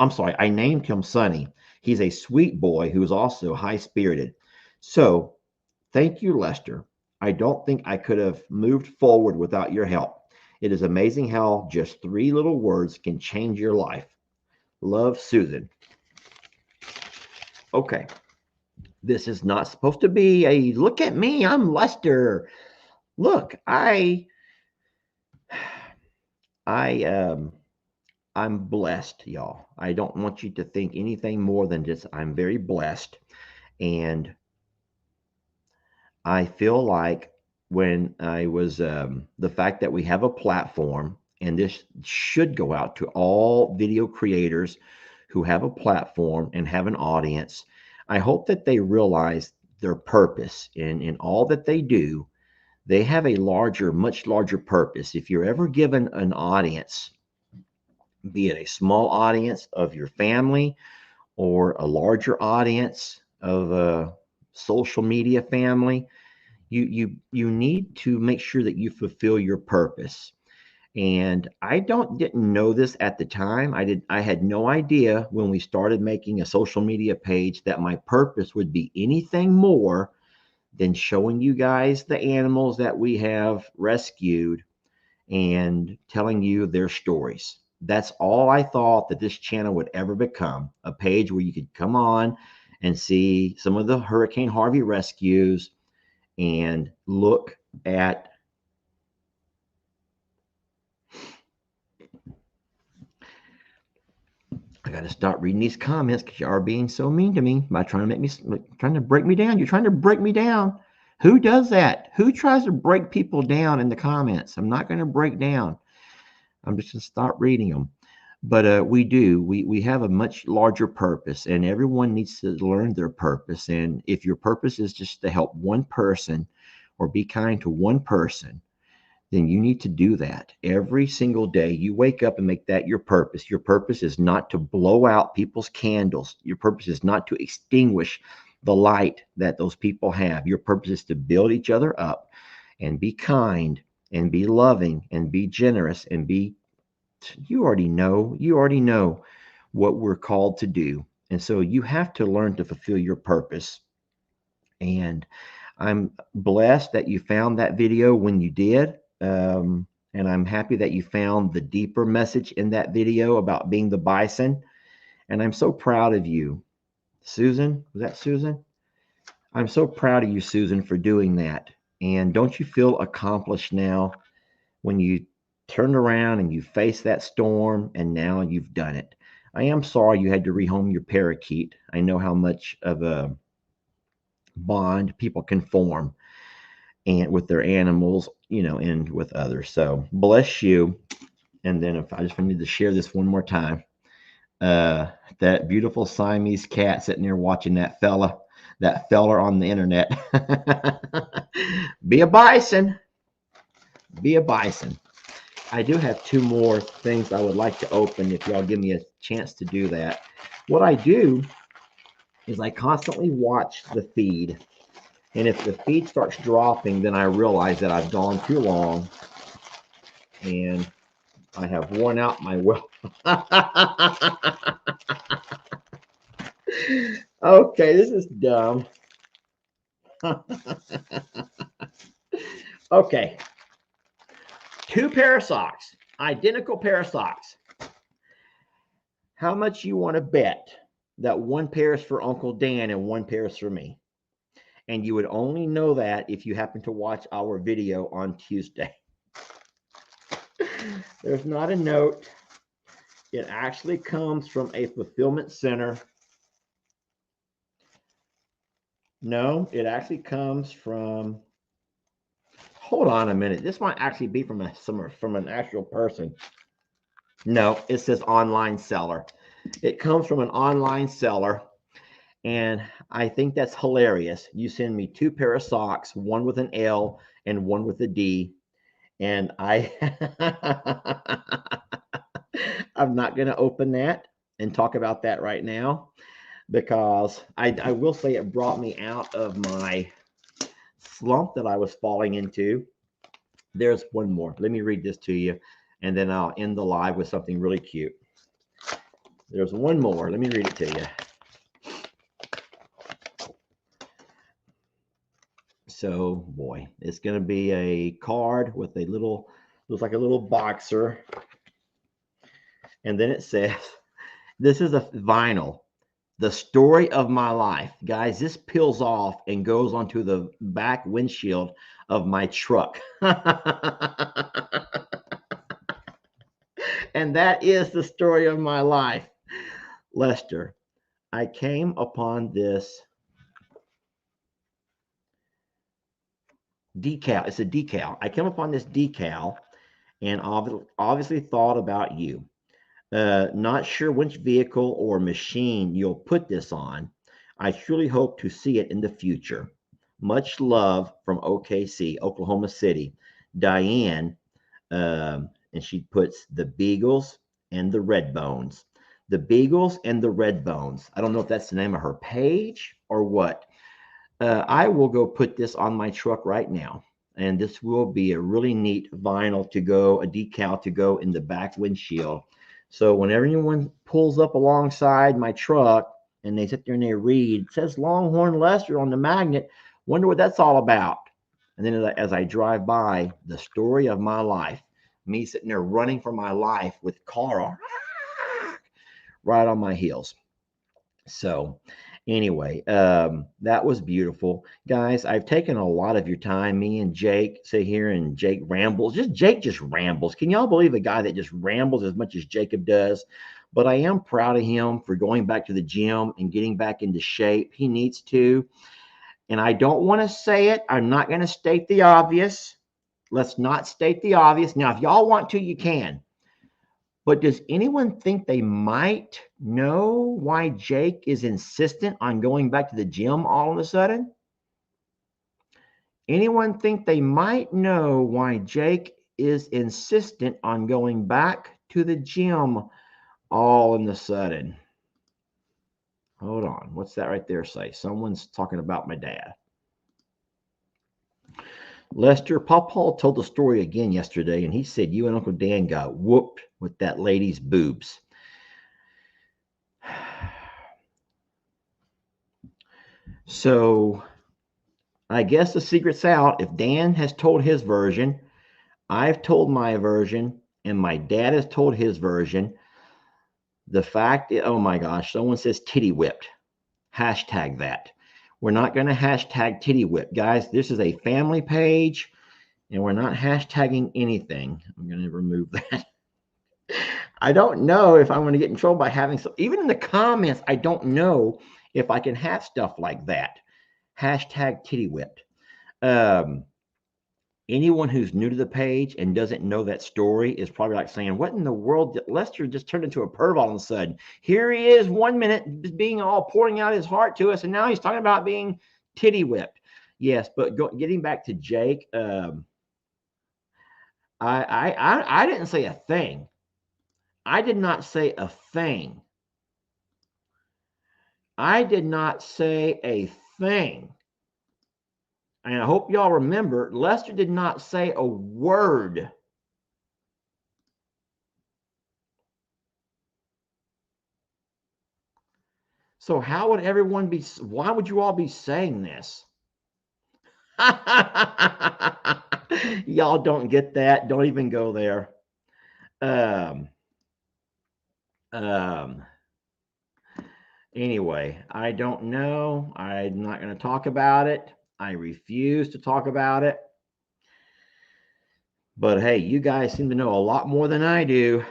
Sonny. He's a sweet boy who is also high-spirited. So, thank you, Lester. I don't think I could have moved forward without your help. It is amazing how just 3 little words can change your life. Love, Susan. Okay. This is not supposed to be a look at me, I'm Lester. Look, I'm blessed, y'all. I don't want you to think anything more than just I'm very blessed. And I feel like when I was the fact that we have a platform, and this should go out to all video creators who have a platform and have an audience. I hope that they realize their purpose in all that they do. They have a much larger purpose. If you're ever given an audience, be it a small audience of your family or a larger audience of a social media family, you need to make sure that you fulfill your purpose. And I didn't know this at the time. I had no idea when we started making a social media page that my purpose would be anything more than showing you guys the animals that we have rescued and telling you their stories. That's all I thought that this channel would ever become, a page where you could come on and see some of the Hurricane Harvey rescues and look at I got to start reading these comments because you are being so mean to me by trying to break me down. You're trying to break me down. Who does that? Who tries to break people down in the comments? I'm not going to break down. I'm just going to start reading them. But we have a much larger purpose, and everyone needs to learn their purpose. And if your purpose is just to help one person or be kind to one person, then you need to do that every single day. You wake up and make that your purpose. Your purpose is not to blow out people's candles. Your purpose is not to extinguish the light that those people have. Your purpose is to build each other up and be kind and be loving and be generous and be, you already know what we're called to do. And so you have to learn to fulfill your purpose. And I'm blessed that you found that video when you did. And I'm happy that you found the deeper message in that video about being the bison. And I'm so proud of you. Susan, was that Susan? I'm so proud of you, Susan, for doing that. And don't you feel accomplished now when you turned around and you faced that storm and now you've done it? I am sorry you had to rehome your parakeet. I know how much of a bond people can form and with their animals, and with others. So bless you. And then if I just need to share this one more time, that beautiful Siamese cat sitting there watching that feller on the internet. Be a bison. Be a bison. I do have two more things I would like to open if y'all give me a chance to do that. What I do is I constantly watch the feed. And if the feed starts dropping, then I realize that I've gone too long and I have worn out my will. Okay, this is dumb. Okay. Two pair of socks, identical pair of socks. How much you want to bet that one pair is for Uncle Dan and one pair is for me? And you would only know that if you happen to watch our video on Tuesday. There's not a note. It actually comes from a fulfillment center. No, it actually comes from, hold on a minute. This might actually be from an actual person. No, it says online seller. It comes from an online seller. And I think that's hilarious. You send me two pair of socks, one with an L and one with a D. And I'm not going to open that and talk about that right now, because I will say it brought me out of my slump that I was falling into. There's one more. Let me read this to you, and then I'll end the live with something really cute. There's one more. Let me read it to you. So, boy, it's going to be a card with a little, looks like a little boxer. And then it says, this is a vinyl, the story of my life. Guys, this peels off and goes onto the back windshield of my truck. And that is the story of my life. Lester, I came upon this decal. It's a decal. I came upon this decal and obviously thought about you. Not sure which vehicle or machine you'll put this on. I truly hope to see it in the future. Much love from OKC, Oklahoma City. Diane, and she puts the Beagles and the Red Bones. The Beagles and the Red Bones. I don't know if that's the name of her page or what. I will go put this on my truck right now. And this will be a really neat vinyl to go, a decal to go in the back windshield. So whenever anyone pulls up alongside my truck and they sit there and they read, it says Longhorn Lester on the magnet, wonder what that's all about. And then as I drive by, the story of my life, me sitting there running for my life with Carl right on my heels. So anyway, that was beautiful. Guys, I've taken a lot of your time. Me and Jake sit here and Jake rambles. Jake just rambles. Can y'all believe a guy that just rambles as much as Jacob does? But I am proud of him for going back to the gym and getting back into shape. He needs to. And I don't want to say it. I'm not going to state the obvious. Let's not state the obvious. Now, if y'all want to, you can. But does anyone think they might know why Jake is insistent on going back to the gym all of a sudden? Anyone think they might know why Jake is insistent on going back to the gym all of a sudden? Hold on. What's that right there say? Someone's talking about my dad. Lester, Pawpaw told the story again yesterday, and he said you and Uncle Dan got whooped with that lady's boobs. So I guess the secret's out. If Dan has told his version, I've told my version, and my dad has told his version. The fact is, oh my gosh, someone says titty whipped. Hashtag that. We're not going to hashtag titty whip, guys. This is a family page, and we're not hashtagging anything. I'm going to remove that. I don't know if I'm going to get in trouble by having some, even in the comments, I don't know if I can have stuff like that. Hashtag titty whipped. Anyone who's new to the page and doesn't know that story is probably like saying, what in the world did Lester just turned into a perv all of a sudden? Here he is 1 minute being all pouring out his heart to us, and now he's talking about being titty whipped. Yes, but getting back to Jake, I didn't say a thing. I did not say a thing. I did not say a thing. And I hope y'all remember, Lester did not say a word. So how would everyone be, why would you all be saying this? Y'all don't get that. Don't even go there. Anyway, I don't know. I'm not going to talk about it. I refuse to talk about it. But hey, you guys seem to know a lot more than I do.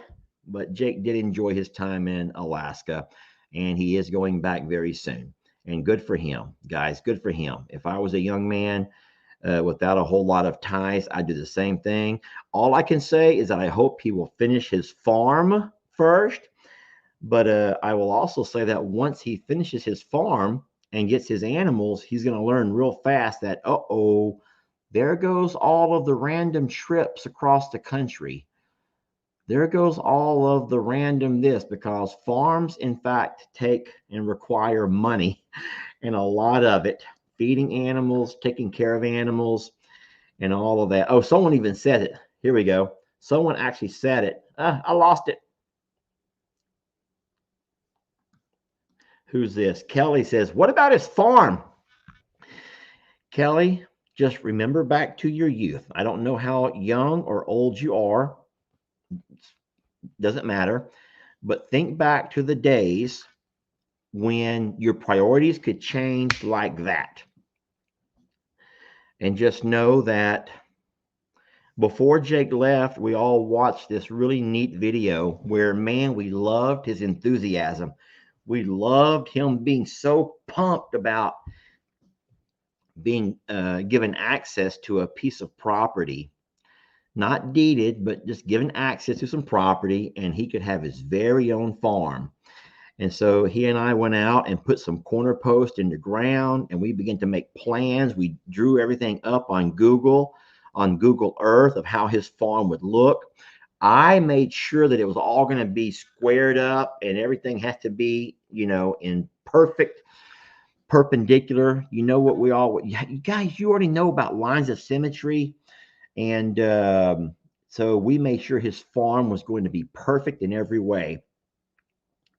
But Jake did enjoy his time in Alaska, and he is going back very soon. And good for him, guys. Good for him. If I was a young man without a whole lot of ties, I'd do the same thing. All I can say is that I hope he will finish his farm first. But I will also say that once he finishes his farm and gets his animals, he's going to learn real fast that, uh-oh, there goes all of the random trips across the country. There goes all of the random this, because farms, in fact, take and require money, and a lot of it, feeding animals, taking care of animals, and all of that. Oh, someone even said it. Here we go. Someone actually said it. I lost it. Who's this? Kelly says, what about his farm? Kelly, just remember back to your youth. I don't know how young or old you are. Doesn't matter. But think back to the days when your priorities could change like that. And just know that before Jake left, we all watched this really neat video where, man, we loved his enthusiasm. We loved him being so pumped about being given access to a piece of property, not deeded, but just given access to some property, and he could have his very own farm. And so he and I went out and put some corner posts in the ground, and we began to make plans. We drew everything up on Google Earth of how his farm would look. I made sure that it was all going to be squared up, and everything has to be, in perfect perpendicular. You know what you guys, you already know about lines of symmetry. And so we made sure his farm was going to be perfect in every way.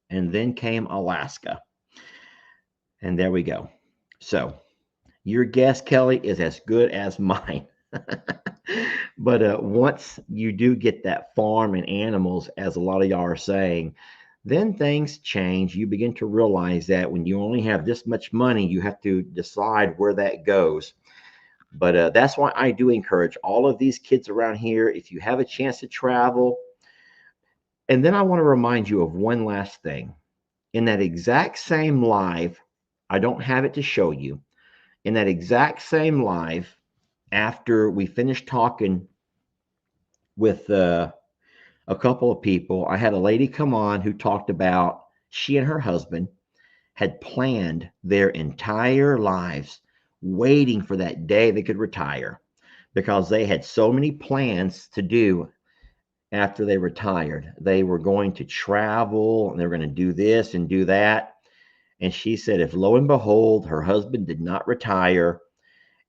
And then came Alaska. And there we go. So your guess, Kelly, is as good as mine. But once you do get that farm and animals, as a lot of y'all are saying, then things change. You begin to realize that when you only have this much money, you have to decide where that goes. But that's why I do encourage all of these kids around here, if you have a chance to travel. And then I want to remind you of one last thing. In that exact same live, I don't have it to show you. In that exact same live, after we finished talking with a couple of people. I had a lady come on who talked about she and her husband had planned their entire lives waiting for that day they could retire because they had so many plans to do after they retired. They were going to travel and they were going to do this and do that. And she said, if lo and behold, her husband did not retire,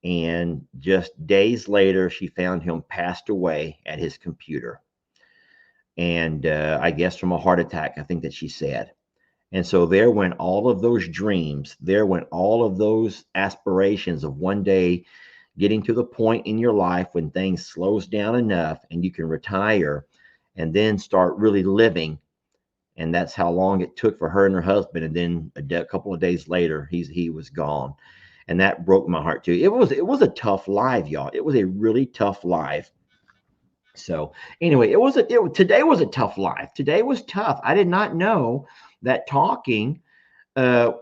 and just days later, she found him passed away at his computer. And I guess from a heart attack, I think that she said. And so there went all of those dreams, there went all of those aspirations of one day getting to the point in your life when things slows down enough and you can retire and then start really living. And that's how long it took for her and her husband. And then a couple of days later, he was gone. And that broke my heart too. It was a tough life, y'all. It was a really tough life. So anyway, today was a tough life. Today was tough. I did not know that talking uh,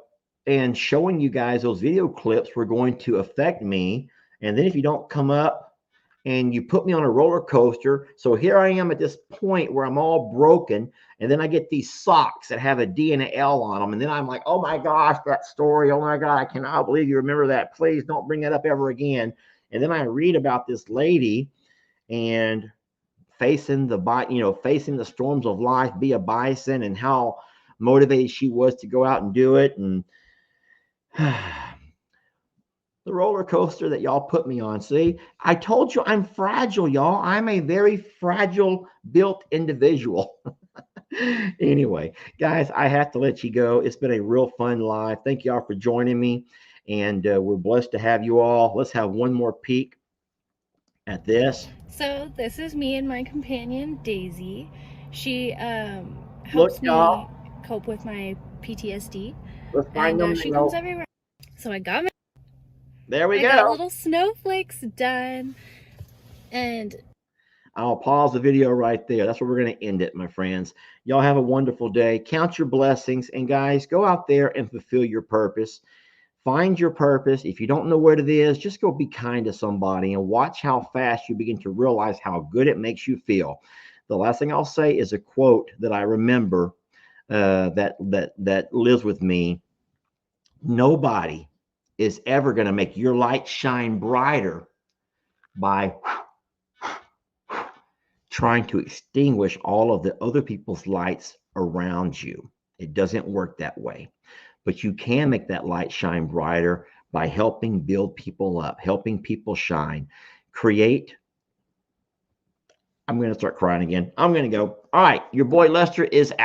and showing you guys those video clips were going to affect me. And then if you don't come up and you put me on a roller coaster, so here I am at this point where I'm all broken, and then I get these socks that have a D and an L on them, and then I'm like, oh my gosh, that story, oh my God, I cannot believe you remember that. Please don't bring that up ever again. And then I read about this lady and facing the storms of life, be a bison, and how motivated she was to go out and do it. And the roller coaster that y'all put me on. See, I told you I'm fragile, y'all. I'm a very fragile built individual. Anyway, guys, I have to let you go. It's been a real fun live. Thank y'all for joining me. And we're blessed to have you all. Let's have one more peek at this. So this is me and my companion Daisy. She Look, helps me y'all. cope with my PTSD, Let's find them and she now. comes everywhere. So I got There we I go. got little snowflakes done, and I'll pause the video right there. That's where we're going to end it, my friends. Y'all have a wonderful day. Count your blessings. And guys, go out there and fulfill your purpose. Find your purpose. If you don't know what it is, just go be kind to somebody and watch how fast you begin to realize how good it makes you feel. The last thing I'll say is a quote that I remember that lives with me. Nobody is ever going to make your light shine brighter by trying to extinguish all of the other people's lights around you. It doesn't work that way. But you can make that light shine brighter by helping build people up, helping people shine, create. I'm going to start crying again. I'm going to go. All right. Your boy Lester is out.